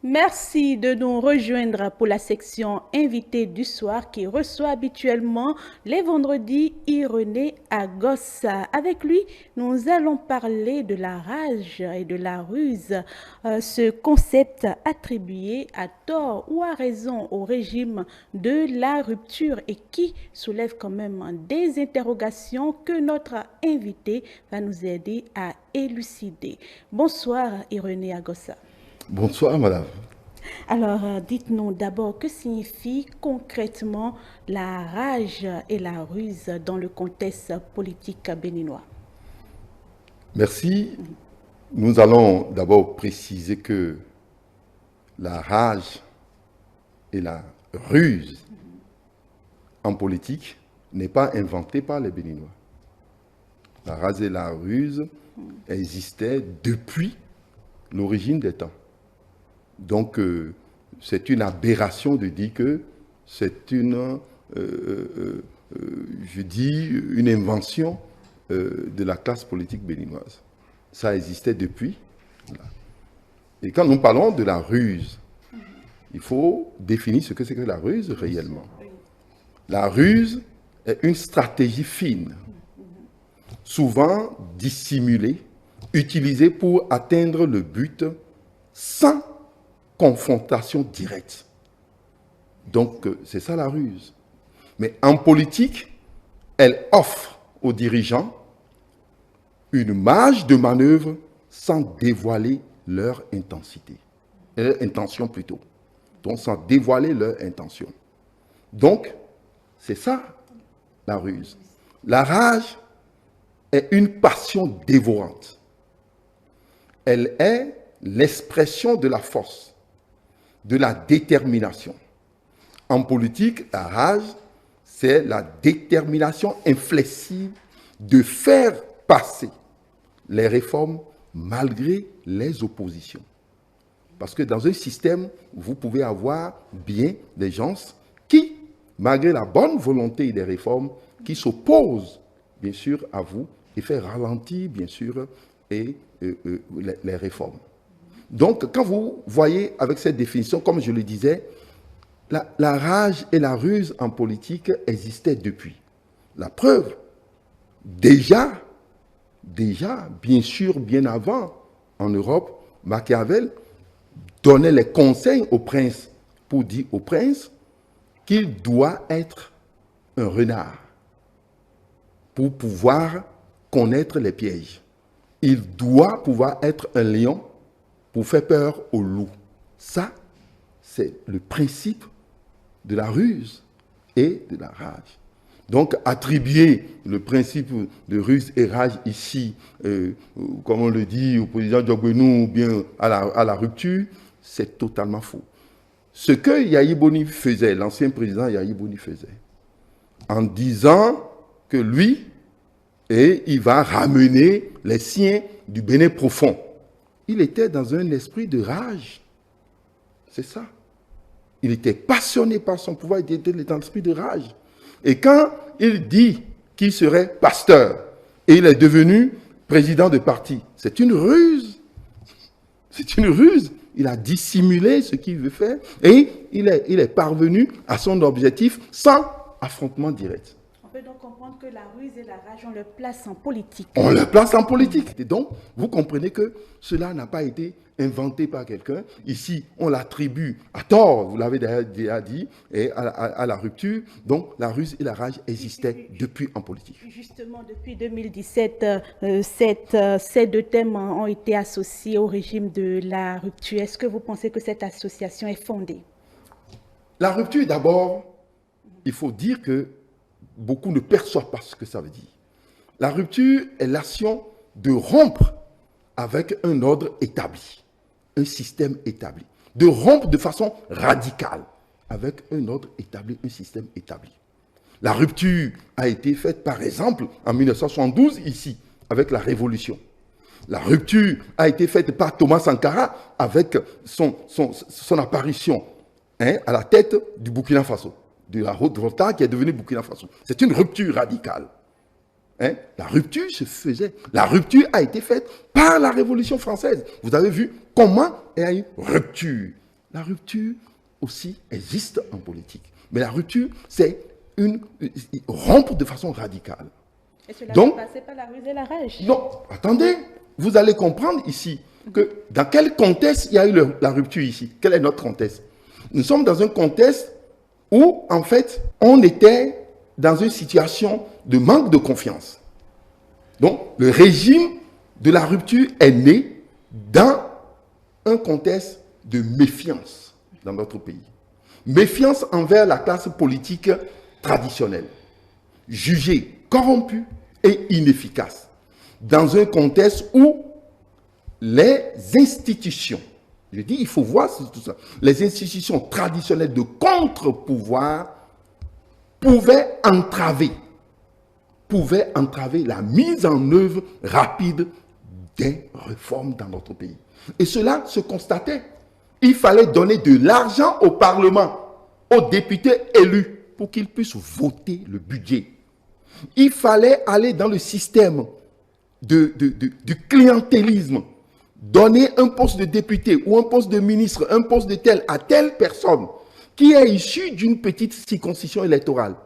Merci de nous rejoindre pour la section invité du soir qui reçoit habituellement les vendredis Irénée Agossa. Avec lui, nous allons parler de la rage et de la ruse, ce concept attribué à tort ou à raison au régime de la rupture et qui soulève quand même des interrogations que notre invité va nous aider à élucider. Bonsoir Irénée Agossa. Bonsoir, madame. Alors, dites-nous d'abord, que signifie concrètement la rage et la ruse dans le contexte politique béninois? Merci. Nous allons d'abord préciser que la rage et la ruse en politique n'est pas inventée par les Béninois. La rage et la ruse existaient depuis l'origine des temps. Donc, c'est une aberration de dire que c'est je dis, une invention de la classe politique béninoise. Ça existait depuis. Voilà. Et quand nous parlons de la ruse, il faut définir ce que c'est que la ruse réellement. La ruse est une stratégie fine, souvent dissimulée, utilisée pour atteindre le but sans confrontation directe. Donc, c'est ça la ruse. Mais en politique, elle offre aux dirigeants une marge de manœuvre sans dévoiler leur intensité. Leur intention plutôt. Donc, sans dévoiler leur intention. Donc, c'est ça la ruse. La rage est une passion dévorante. Elle est l'expression de la force, de la détermination. En politique, la rage, c'est la détermination inflexible de faire passer les réformes malgré les oppositions. Parce que dans un système, vous pouvez avoir bien des gens qui, malgré la bonne volonté des réformes, qui s'opposent, bien sûr, à vous et fait ralentir, bien sûr, les réformes. Donc, quand vous voyez avec cette définition, comme je le disais, la rage et la ruse en politique existaient depuis. La preuve, déjà, bien sûr, bien avant, en Europe, Machiavel donnait les conseils au prince pour dire au prince qu'il doit être un renard pour pouvoir connaître les pièges. Il doit pouvoir être un lion pour faire peur au loup. Ça, c'est le principe de la ruse et de la rage. Donc, attribuer le principe de ruse et rage ici, comme on le dit au président Diogbenou ou bien à la rupture, c'est totalement faux. Ce que Yahi Boni faisait, l'ancien président Yahi Boni faisait, en disant que lui, il va ramener les siens du Bénin profond. Il était dans un esprit de rage. C'est ça. Il était passionné par son pouvoir, il était dans l'esprit de rage. Et quand il dit qu'il serait pasteur et il est devenu président de parti, c'est une ruse. C'est une ruse. Il a dissimulé ce qu'il veut faire et il est parvenu à son objectif sans affrontement direct. On peut donc comprendre que la ruse et la rage, on leur place en politique. On le place en politique. Et donc, vous comprenez que cela n'a pas été inventé par quelqu'un. Ici, on l'attribue à tort, vous l'avez déjà dit, et à la rupture. Donc, la ruse et la rage existaient depuis en politique. Justement, depuis 2017, ces deux thèmes ont été associés au régime de la rupture. Est-ce que vous pensez que cette association est fondée? La rupture, d'abord, il faut dire que beaucoup ne perçoivent pas ce que ça veut dire. La rupture est l'action de rompre avec un ordre établi, un système établi. De rompre de façon radicale avec un ordre établi, un système établi. La rupture a été faite, par exemple, en 1972, ici, avec la Révolution. La rupture a été faite par Thomas Sankara avec son apparition à la tête du Burkina Faso, de la Haute-Volta qui est devenue Burkina Faso. C'est une rupture radicale. La rupture se faisait. La rupture a été faite par la Révolution française. Vous avez vu comment il y a eu rupture. La rupture aussi existe en politique. Mais la rupture, c'est rompre de façon radicale. Et cela va passer par la ruse et la rage. Non, attendez, vous allez comprendre ici que dans quel contexte il y a eu la rupture ici. Quel est notre contexte? Nous sommes dans un contexte où, en fait, on était dans une situation de manque de confiance. Donc, le régime de la rupture est né dans un contexte de méfiance dans notre pays. Méfiance envers la classe politique traditionnelle, jugée corrompue et inefficace, dans un contexte où les institutions, je dis il faut voir tout ça, les institutions traditionnelles de contre-pouvoir pouvaient entraver la mise en œuvre rapide des réformes dans notre pays. Et cela se constatait. Il fallait donner de l'argent au Parlement, aux députés élus, pour qu'ils puissent voter le budget. Il fallait aller dans le système du clientélisme, donner un poste de député ou un poste de ministre, un poste de tel à telle personne qui est issue d'une petite circonscription électorale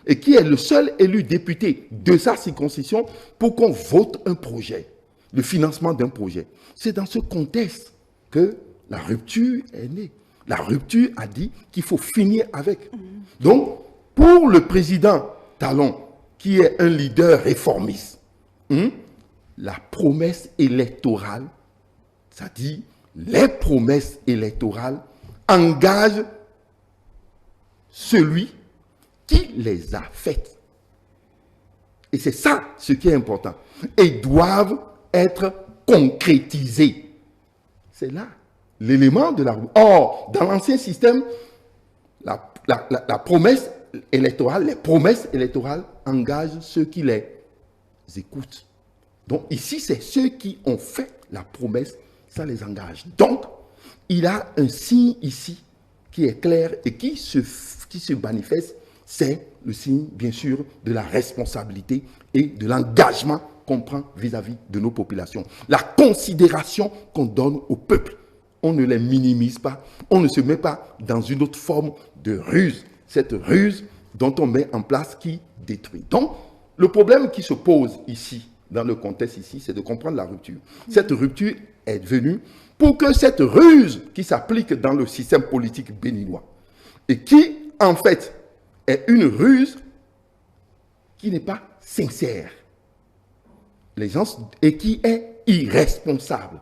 et qui est le seul élu député de sa circonscription pour qu'on vote un projet, le financement d'un projet. C'est dans ce contexte que la rupture est née. La rupture a dit qu'il faut finir avec. Donc, pour le président Talon, qui est un leader réformiste, la promesse électorale, c'est-à-dire les promesses électorales, engagent celui qui les a faites. Et c'est ça ce qui est important. Et doivent être concrétisées. C'est là l'élément de la... Or, dans l'ancien système, la promesse électorale, les promesses électorales engagent ceux qui les écoutent. Donc ici, c'est ceux qui ont fait la promesse, ça les engage. Donc, il y a un signe ici qui est clair et qui se manifeste, c'est le signe, bien sûr, de la responsabilité et de l'engagement qu'on prend vis-à-vis de nos populations. La considération qu'on donne au peuple. On ne les minimise pas. On ne se met pas dans une autre forme de ruse. Cette ruse dont on met en place qui détruit. Donc, le problème qui se pose ici, dans le contexte ici, c'est de comprendre la rupture. Cette rupture est venue pour que cette ruse qui s'applique dans le système politique béninois et qui, en fait, est une ruse qui n'est pas sincère. Les gens, et qui est irresponsable.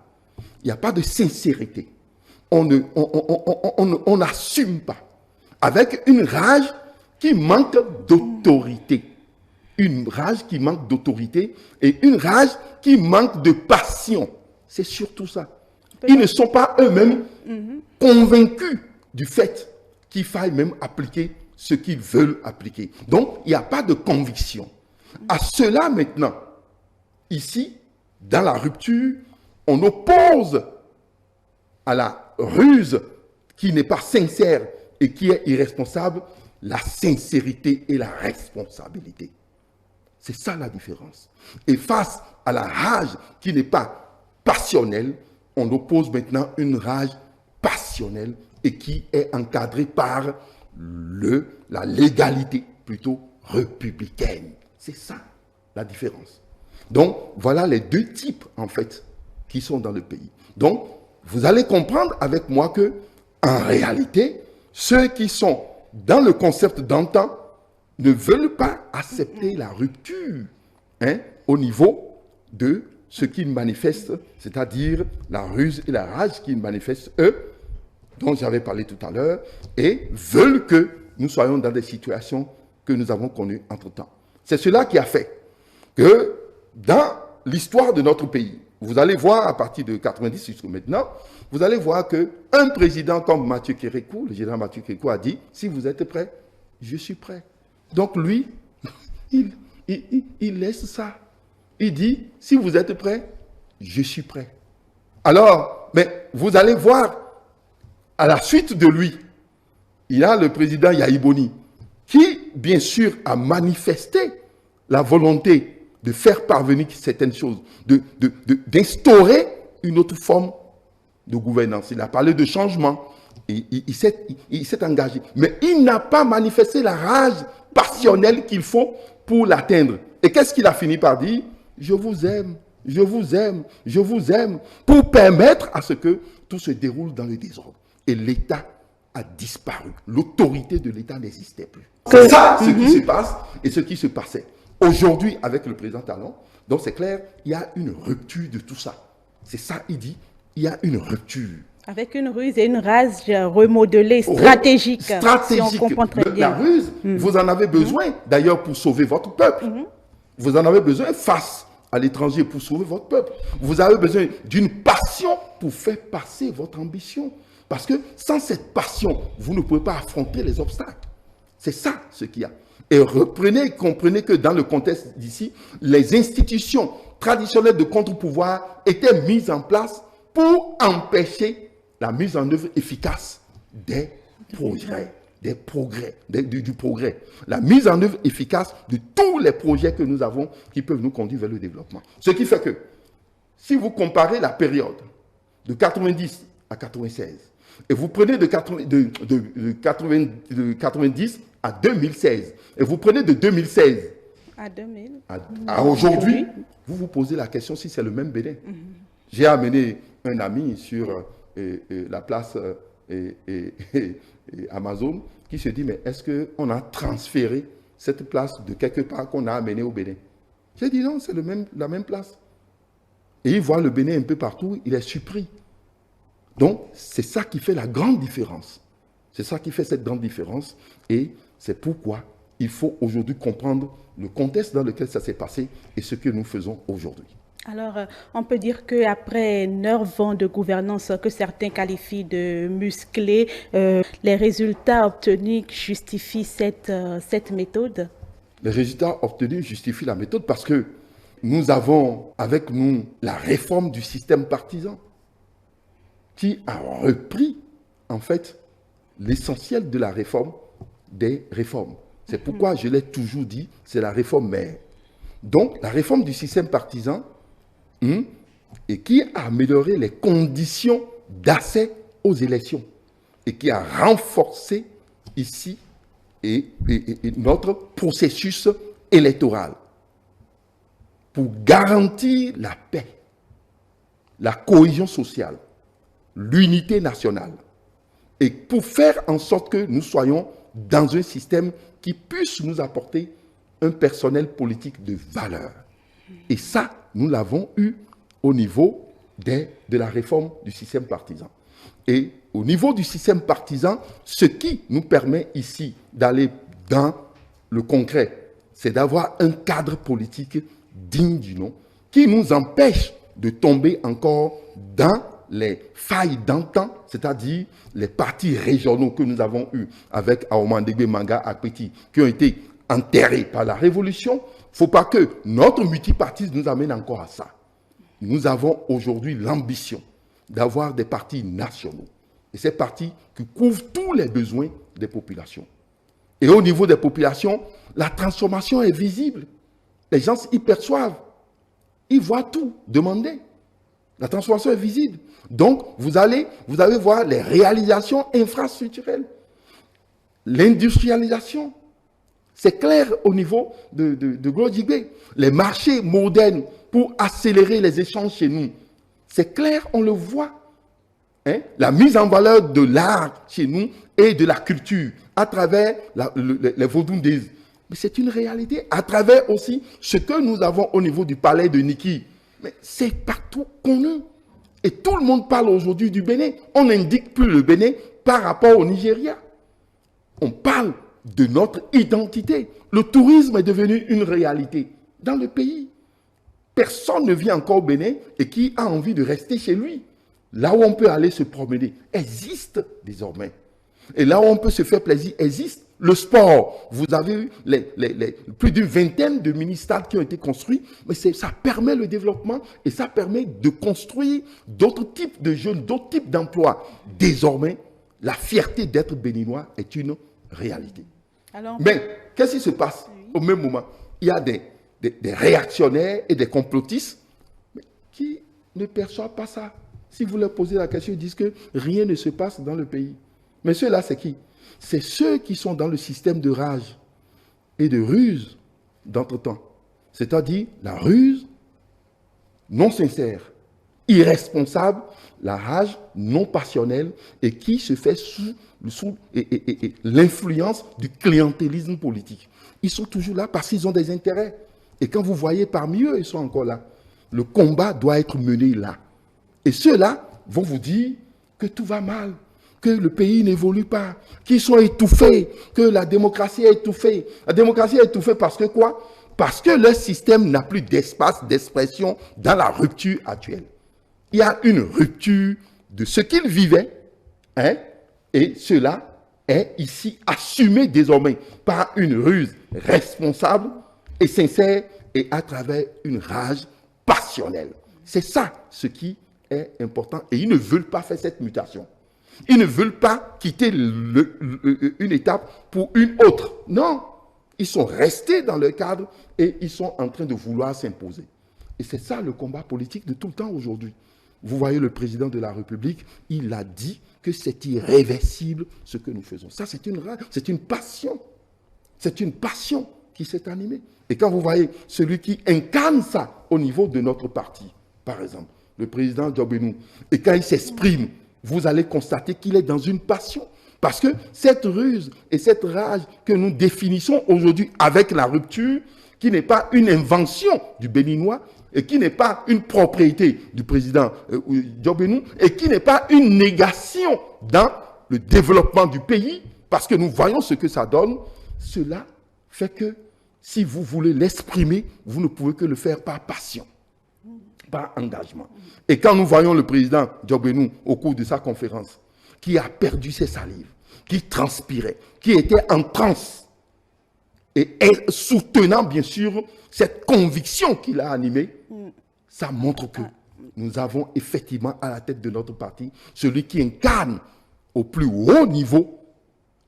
Il n'y a pas de sincérité. On n'assume pas. Avec une rage qui manque d'autorité. Une rage qui manque d'autorité et une rage qui manque de passion. C'est surtout ça. Ils ne sont pas eux-mêmes convaincus du fait qu'il faille même appliquer ce qu'ils veulent appliquer. Donc, il n'y a pas de conviction. À cela maintenant, ici, dans la rupture, on oppose à la ruse qui n'est pas sincère et qui est irresponsable, la sincérité et la responsabilité. C'est ça la différence. Et face à la rage qui n'est pas passionnelle, on oppose maintenant une rage passionnelle et qui est encadrée par la légalité plutôt républicaine. C'est ça la différence. Donc, voilà les deux types, en fait, qui sont dans le pays. Donc, vous allez comprendre avec moi que, en réalité, ceux qui sont dans le concept d'antan ne veulent pas accepter la rupture au niveau de ce qu'ils manifestent, c'est-à-dire la ruse et la rage qu'ils manifestent, eux, dont j'avais parlé tout à l'heure, et veulent que nous soyons dans des situations que nous avons connues entre-temps. C'est cela qui a fait que, dans l'histoire de notre pays, vous allez voir à partir de 90 jusqu'à maintenant, vous allez voir qu'un président comme Mathieu Kérékou, le général Mathieu Kérékou a dit, si vous êtes prêts, je suis prêt. Donc lui, il laisse ça. Il dit, si vous êtes prêts, je suis prêt. Alors, mais vous allez voir, à la suite de lui, il y a le président Yahi Boni, qui, bien sûr, a manifesté la volonté de faire parvenir certaines choses, d'instaurer une autre forme de gouvernance. Il a parlé de changement, il s'est engagé. Mais il n'a pas manifesté la rage passionnelle qu'il faut pour l'atteindre. Et qu'est-ce qu'il a fini par dire? Je vous aime, je vous aime, je vous aime, pour permettre à ce que tout se déroule dans le désordre. Et l'État a disparu. L'autorité de l'État n'existait plus. C'est ça ce qui se passe et ce qui se passait. Aujourd'hui, avec le président Talon, donc c'est clair, il y a une rupture de tout ça. C'est ça, il dit, il y a une rupture. Avec une ruse et une rage remodelée, stratégique. Stratégique. Si on comprend très bien. La ruse, vous en avez besoin, d'ailleurs, pour sauver votre peuple. Vous en avez besoin face à l'étranger pour sauver votre peuple. Vous avez besoin d'une passion pour faire passer votre ambition. Parce que sans cette passion, vous ne pouvez pas affronter les obstacles. C'est ça ce qu'il y a. Et comprenez que dans le contexte d'ici, les institutions traditionnelles de contre-pouvoir étaient mises en place pour empêcher la mise en œuvre efficace des progrès. Du progrès. La mise en œuvre efficace de tous les projets que nous avons qui peuvent nous conduire vers le développement. Ce qui fait que, si vous comparez la période de 90 à 96, et vous prenez de 90 à 2016, et vous prenez de 2016 à 2000. À aujourd'hui, vous vous posez la question si c'est le même Bénin. J'ai amené un ami sur la place Amazon qui se dit, mais est-ce qu'on a transféré cette place de quelque part qu'on a amené au Bénin? J'ai dit non, c'est la même place. Et il voit le Bénin un peu partout, il est surpris. Donc, c'est ça qui fait la grande différence. C'est ça qui fait cette grande différence. Et c'est pourquoi il faut aujourd'hui comprendre le contexte dans lequel ça s'est passé et ce que nous faisons aujourd'hui. Alors, on peut dire qu'après 9 ans de gouvernance que certains qualifient de musclée, les résultats obtenus justifient cette méthode? Les résultats obtenus justifient la méthode parce que nous avons avec nous la réforme du système partisan qui a repris en fait l'essentiel de la réforme des réformes. C'est pourquoi je l'ai toujours dit, c'est la réforme mère. Donc, la réforme du système partisan et qui a amélioré les conditions d'accès aux élections et qui a renforcé ici notre processus électoral pour garantir la paix, la cohésion sociale, l'unité nationale et pour faire en sorte que nous soyons dans un système qui puisse nous apporter un personnel politique de valeur. Et ça, nous l'avons eu au niveau de la réforme du système partisan. Et au niveau du système partisan, ce qui nous permet ici d'aller dans le concret, c'est d'avoir un cadre politique digne du nom qui nous empêche de tomber encore dans les failles d'antan, c'est-à-dire les partis régionaux que nous avons eus avec Aomandegbe, Manga, Akpeti, qui ont été enterrés par la Révolution. Il ne faut pas que notre multipartisme nous amène encore à ça. Nous avons aujourd'hui l'ambition d'avoir des partis nationaux. Et ces partis qui couvrent tous les besoins des populations. Et au niveau des populations, la transformation est visible. Les gens y perçoivent. Ils voient tout. Demandez. La transformation est visible. Donc, vous allez voir les réalisations infrastructurelles. L'industrialisation. C'est clair au niveau de Glodjigbe. Les marchés modernes pour accélérer les échanges chez nous. C'est clair, on le voit. La mise en valeur de l'art chez nous et de la culture à travers les Vodundes. Mais c'est une réalité. À travers aussi ce que nous avons au niveau du palais de Niki. Mais c'est partout connu. Et tout le monde parle aujourd'hui du Bénin. On n'indique plus le Bénin par rapport au Nigeria. On parle de notre identité. Le tourisme est devenu une réalité dans le pays. Personne ne vit encore au Bénin et qui a envie de rester chez lui. Là où on peut aller se promener existe désormais. Et là où on peut se faire plaisir existe. Le sport, vous avez eu plus d'une vingtaine de mini-stades qui ont été construits, mais ça permet le développement et ça permet de construire d'autres types de jeunes, d'autres types d'emplois. Désormais, la fierté d'être béninois est une réalité. Alors, mais qu'est-ce qui se passe au même moment? Il y a des réactionnaires et des complotistes qui ne perçoivent pas ça. Si vous leur posez la question, ils disent que rien ne se passe dans le pays. Mais ceux-là, c'est qui? C'est ceux qui sont dans le système de rage et de ruse d'entretemps. C'est-à-dire la ruse non sincère, irresponsable, la rage non passionnelle et qui se fait sous l'influence du clientélisme politique. Ils sont toujours là parce qu'ils ont des intérêts. Et quand vous voyez parmi eux, ils sont encore là. Le combat doit être mené là. Et ceux-là vont vous dire que tout va mal, que le pays n'évolue pas, qu'ils sont étouffés, que la démocratie est étouffée. La démocratie est étouffée parce que quoi? Parce que leur système n'a plus d'espace d'expression dans la rupture actuelle. Il y a une rupture de ce qu'ils vivaient, hein, et cela est ici assumé désormais par une ruse responsable et sincère et à travers une rage passionnelle. C'est ça ce qui est important et ils ne veulent pas faire cette mutation. Ils ne veulent pas quitter une étape pour une autre. Non, ils sont restés dans leur cadre et ils sont en train de vouloir s'imposer. Et c'est ça le combat politique de tout le temps aujourd'hui. Vous voyez le président de la République, il a dit que c'est irréversible ce que nous faisons. Ça, c'est une passion. C'est une passion qui s'est animée. Et quand vous voyez celui qui incarne ça au niveau de notre parti, par exemple, le président Djobenou, et quand il s'exprime, vous allez constater qu'il est dans une passion. Parce que cette ruse et cette rage que nous définissons aujourd'hui avec la rupture, qui n'est pas une invention du Béninois, et qui n'est pas une propriété du président Djobenou, et qui n'est pas une négation dans le développement du pays, parce que nous voyons ce que ça donne, cela fait que si vous voulez l'exprimer, vous ne pouvez que le faire par passion, par engagement. Et quand nous voyons le président Djobenou au cours de sa conférence, qui a perdu ses salives, qui transpirait, qui était en transe, et soutenant bien sûr cette conviction qu'il a animée, ça montre que nous avons effectivement à la tête de notre parti celui qui incarne au plus haut niveau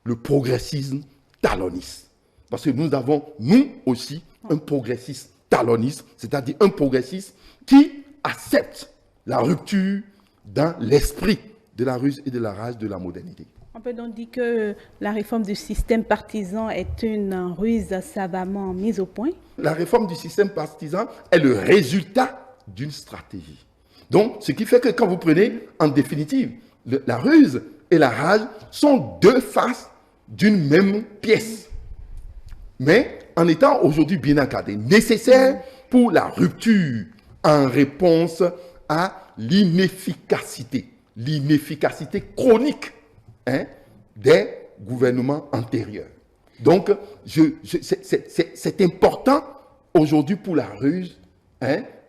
le progressisme taloniste. Parce que nous avons, nous aussi, un progressisme taloniste, c'est-à-dire un progressiste qui accepte la rupture dans l'esprit de la ruse et de la rage de la modernité. On peut donc dire que la réforme du système partisan est une ruse savamment mise au point. La réforme du système partisan est le résultat d'une stratégie. Donc, ce qui fait que quand vous prenez, en définitive, la ruse et la rage sont deux faces d'une même pièce. Mais en étant aujourd'hui bien encadrés, nécessaires pour la rupture en réponse à l'inefficacité chronique des gouvernements antérieurs. Donc, c'est important aujourd'hui pour la ruse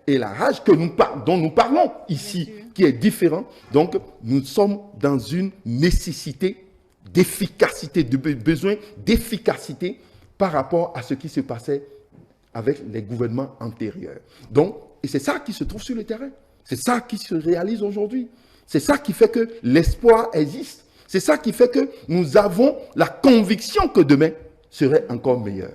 et la rage dont nous parlons ici, qui est différent. Donc, nous sommes dans une nécessité d'efficacité, de besoin d'efficacité par rapport à ce qui se passait avec les gouvernements antérieurs. Donc, et c'est ça qui se trouve sur le terrain. C'est ça qui se réalise aujourd'hui. C'est ça qui fait que l'espoir existe. C'est ça qui fait que nous avons la conviction que demain serait encore meilleur.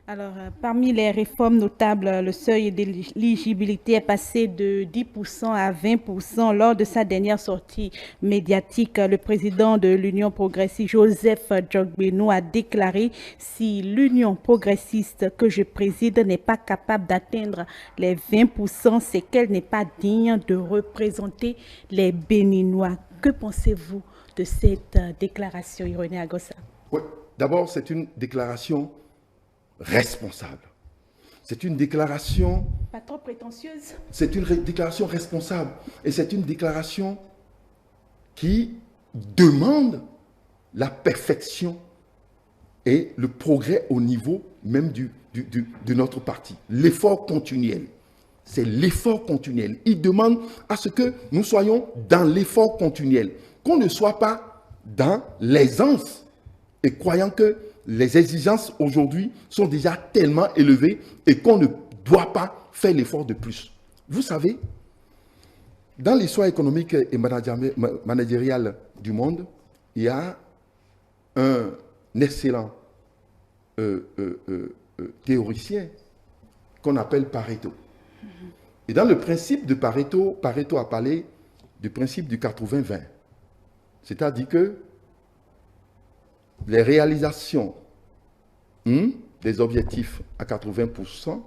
Alors, parmi les réformes notables, le seuil d'éligibilité est passé de 10% à 20% lors de sa dernière sortie médiatique. Le président de l'Union progressiste, Joseph Djobenou, a déclaré « Si l'Union progressiste que je préside n'est pas capable d'atteindre les 20%, c'est qu'elle n'est pas digne de représenter les Béninois. » Que pensez-vous de cette déclaration, Ironé Agossa? Oui, d'abord, c'est une déclaration responsable. C'est une déclaration... Pas trop prétentieuse. C'est une déclaration responsable. Et c'est une déclaration qui demande la perfection et le progrès au niveau même de notre parti. L'effort continuel. C'est l'effort continuel. Il demande à ce que nous soyons dans l'effort continuel. Qu'on ne soit pas dans l'aisance et croyant que les exigences aujourd'hui sont déjà tellement élevées et qu'on ne doit pas faire l'effort de plus. Vous savez, dans l'histoire économique et managériale du monde, il y a un excellent théoricien qu'on appelle Pareto. Et dans le principe de Pareto, Pareto a parlé du principe du 80-20. C'est-à-dire que les réalisations des objectifs à 80%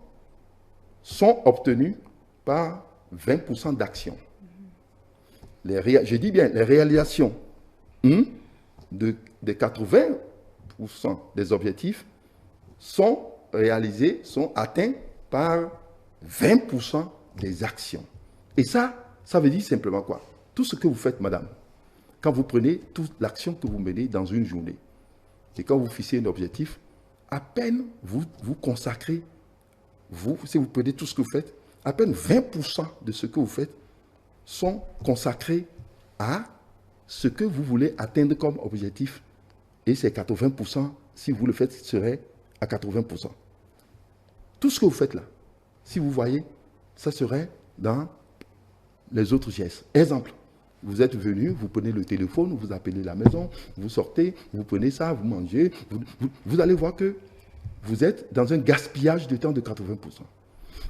sont obtenues par 20% d'actions. Je dis bien, les réalisations des 80% des objectifs sont réalisées, sont atteints par 20% des actions. Et ça veut dire simplement quoi? Tout ce que vous faites, madame, quand vous prenez toute l'action que vous menez dans une journée, et quand vous fixez un objectif, à peine vous consacrez, si vous prenez tout ce que vous faites, à peine 20% de ce que vous faites sont consacrés à ce que vous voulez atteindre comme objectif. Et ces 80%, si vous le faites, serait à 80%. Tout ce que vous faites là, si vous voyez, ça serait dans les autres gestes. Exemple, vous êtes venu, vous prenez le téléphone, vous appelez la maison, vous sortez, vous prenez ça, vous mangez. Vous allez voir que vous êtes dans un gaspillage de temps de 80%.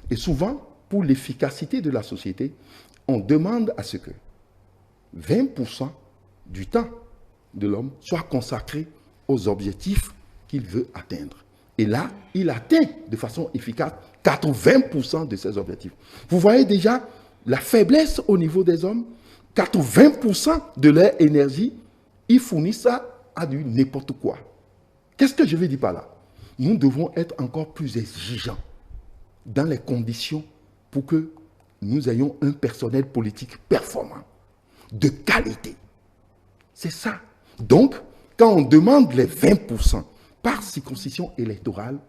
Et souvent, pour l'efficacité de la société, on demande à ce que 20% du temps de l'homme soit consacré aux objectifs qu'il veut atteindre. Et là, il atteint de façon efficace 80% de ses objectifs. Vous voyez déjà la faiblesse au niveau des hommes. 80% de leur énergie, ils fournissent ça à du n'importe quoi. Qu'est-ce que je veux dire par là? Nous devons être encore plus exigeants dans les conditions pour que nous ayons un personnel politique performant, de qualité. C'est ça. Donc, quand on demande les 20% par circonscription électorale,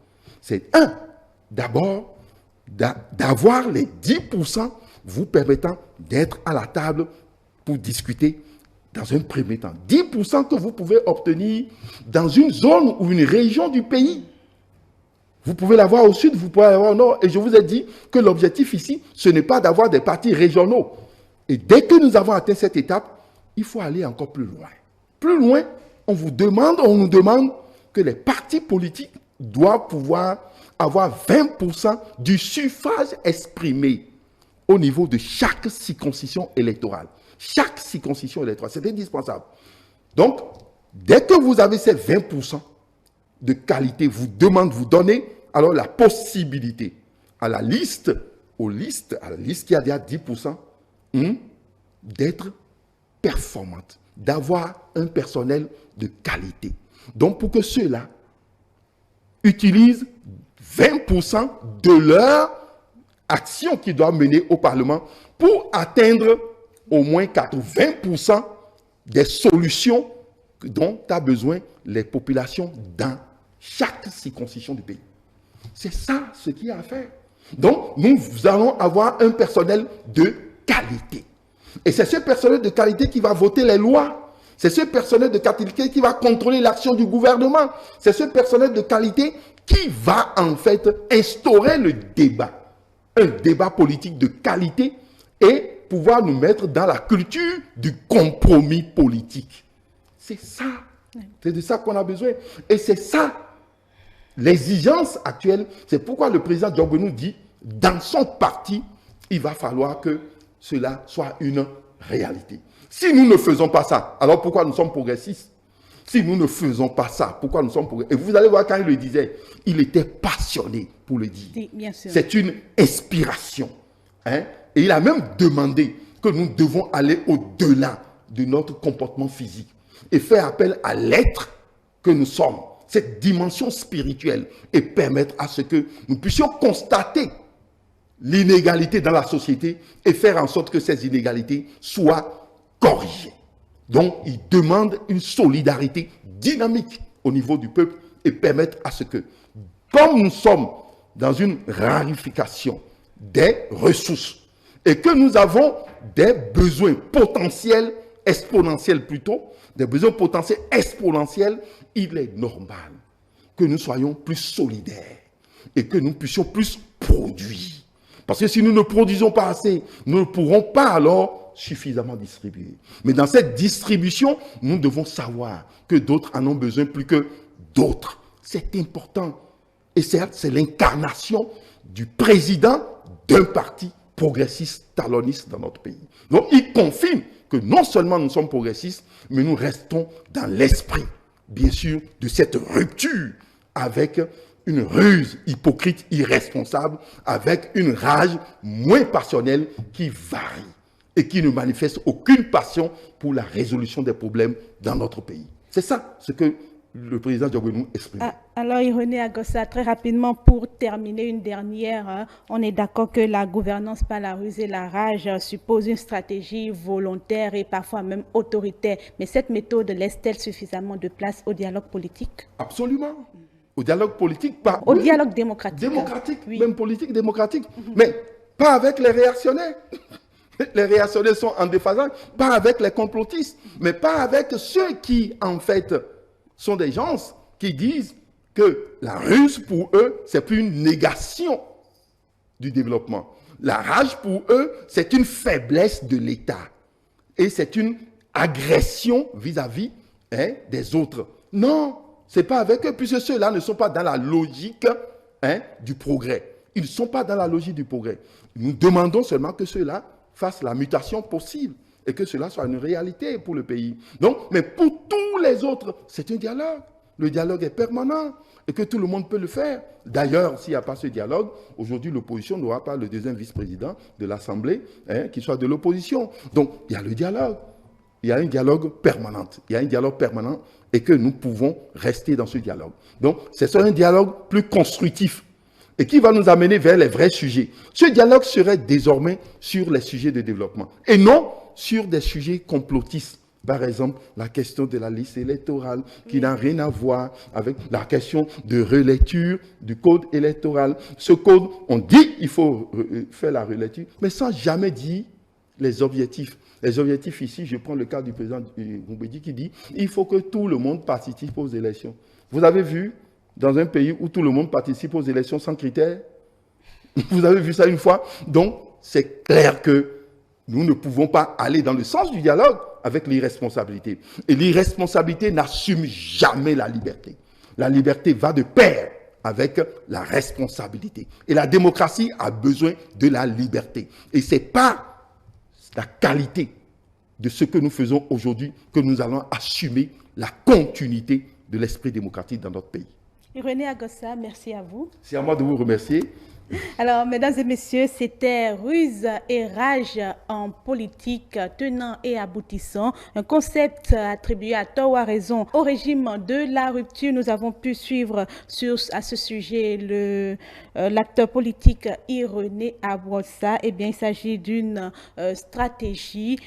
c'est d'abord d'avoir les 10% vous permettant d'être à la table pour discuter dans un premier temps. 10% que vous pouvez obtenir dans une zone ou une région du pays. Vous pouvez l'avoir au sud, vous pouvez l'avoir au nord. Et je vous ai dit que l'objectif ici, ce n'est pas d'avoir des partis régionaux. Et dès que nous avons atteint cette étape, il faut aller encore plus loin. Plus loin, on nous demande que les partis politiques doivent pouvoir avoir 20% du suffrage exprimé au niveau de chaque circonscription électorale. Chaque circonscription électorale, c'est indispensable. Donc, dès que vous avez ces 20% de qualité, vous donnez alors la possibilité à la liste qui a déjà 10%, d'être performante, d'avoir un personnel de qualité. Donc, pour que ceux-là utilisent 20% de leur action qu'ils doivent mener au Parlement pour atteindre au moins 80% des solutions dont a besoin les populations dans chaque circonscription du pays. C'est ça ce qu'il y a à faire. Donc, nous allons avoir un personnel de qualité. Et c'est ce personnel de qualité qui va voter les lois. C'est ce personnel de qualité qui va contrôler l'action du gouvernement. C'est ce personnel de qualité qui va en fait instaurer le débat. Un débat politique de qualité et pouvoir nous mettre dans la culture du compromis politique. C'est ça. C'est de ça qu'on a besoin. Et c'est ça, l'exigence actuelle. C'est pourquoi le président Diogbe nous dit, dans son parti, il va falloir que cela soit une réalité. Si nous ne faisons pas ça, alors pourquoi nous sommes progressistes? Si nous ne faisons pas ça, pourquoi nous sommes progressistes? Et vous allez voir quand il le disait, il était passionné pour le dire. Oui, bien sûr. C'est une inspiration. Et il a même demandé que nous devons aller au-delà de notre comportement physique et faire appel à l'être que nous sommes, cette dimension spirituelle, et permettre à ce que nous puissions constater l'inégalité dans la société et faire en sorte que ces inégalités soient corrigées. Donc, il demande une solidarité dynamique au niveau du peuple et permettre à ce que, comme nous sommes dans une rarification des ressources et que nous avons des besoins potentiels, exponentiels plutôt, des besoins potentiels exponentiels, il est normal que nous soyons plus solidaires et que nous puissions plus produire. Parce que si nous ne produisons pas assez, nous ne pourrons pas alors suffisamment distribuer. Mais dans cette distribution, nous devons savoir que d'autres en ont besoin plus que d'autres. C'est important. Et certes, c'est l'incarnation du président d'un parti progressistes, talonistes dans notre pays. Donc, il confirme que non seulement nous sommes progressistes, mais nous restons dans l'esprit, bien sûr, de cette rupture avec une ruse hypocrite, irresponsable, avec une rage moins passionnelle qui varie et qui ne manifeste aucune passion pour la résolution des problèmes dans notre pays. C'est ça ce que le président Diogbenou exprime. Alors, Irénée Agossa, très rapidement, pour terminer une dernière, on est d'accord que la gouvernance par la ruse et la rage suppose une stratégie volontaire et parfois même autoritaire. Mais cette méthode laisse-t-elle suffisamment de place au dialogue politique? Absolument. Au dialogue politique, pas... Au dialogue démocratique. Démocratique, oui. Même politique, démocratique. Mais pas avec les réactionnaires. Les réactionnaires sont en déphasage, pas avec les complotistes, mais pas avec ceux qui, en fait, sont des gens qui disent que la ruse, pour eux, c'est plus une négation du développement. La rage, pour eux, c'est une faiblesse de l'État. Et c'est une agression vis-à-vis des autres. Non, ce n'est pas avec eux, puisque ceux-là ne sont pas dans la logique du progrès. Ils ne sont pas dans la logique du progrès. Nous demandons seulement que ceux-là fassent la mutation possible et que cela soit une réalité pour le pays. Donc, mais pour tous les autres, c'est un dialogue. Le dialogue est permanent et que tout le monde peut le faire. D'ailleurs, s'il n'y a pas ce dialogue, aujourd'hui, l'opposition n'aura pas le deuxième vice-président de l'Assemblée qui soit de l'opposition. Donc, il y a le dialogue. Il y a un dialogue permanent. Il y a un dialogue permanent et que nous pouvons rester dans ce dialogue. Donc, c'est un dialogue plus constructif et qui va nous amener vers les vrais sujets. Ce dialogue serait désormais sur les sujets de développement et non sur des sujets complotistes. Par exemple, la question de la liste électorale qui n'a rien à voir avec la question de relecture du code électoral. Ce code, on dit qu'il faut faire la relecture, mais sans jamais dire les objectifs. Les objectifs ici, je prends le cas du président Goumbedi qui dit il faut que tout le monde participe aux élections. Vous avez vu dans un pays où tout le monde participe aux élections sans critères? Vous avez vu ça une fois? Donc, c'est clair que nous ne pouvons pas aller dans le sens du dialogue avec l'irresponsabilité. Et l'irresponsabilité n'assume jamais la liberté. La liberté va de pair avec la responsabilité. Et la démocratie a besoin de la liberté. Et ce n'est pas la qualité de ce que nous faisons aujourd'hui que nous allons assumer la continuité de l'esprit démocratique dans notre pays. Irénée Agossa, merci à vous. C'est à moi de vous remercier. Alors, mesdames et messieurs, c'était Ruse et rage en politique, tenant et aboutissant, un concept attribué à tort ou à raison au régime de la rupture. Nous avons pu suivre à ce sujet l'acteur politique Irénée Agossa. Eh bien, il s'agit d'une stratégie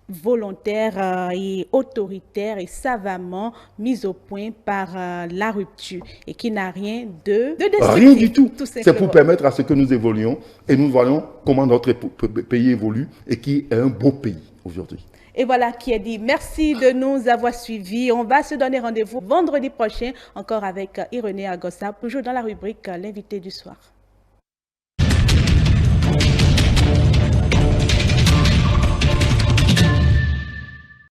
volontaire et autoritaire et savamment mise au point par la rupture et qui n'a rien de destructif. Rien du tout. C'est pour permettre à ce que nous évoluions et nous voyons comment notre pays évolue et qui est un beau pays aujourd'hui. Et voilà qui est dit. Merci de nous avoir suivis. On va se donner rendez-vous vendredi prochain encore avec Irénée Agossa, toujours dans la rubrique L'invité du soir.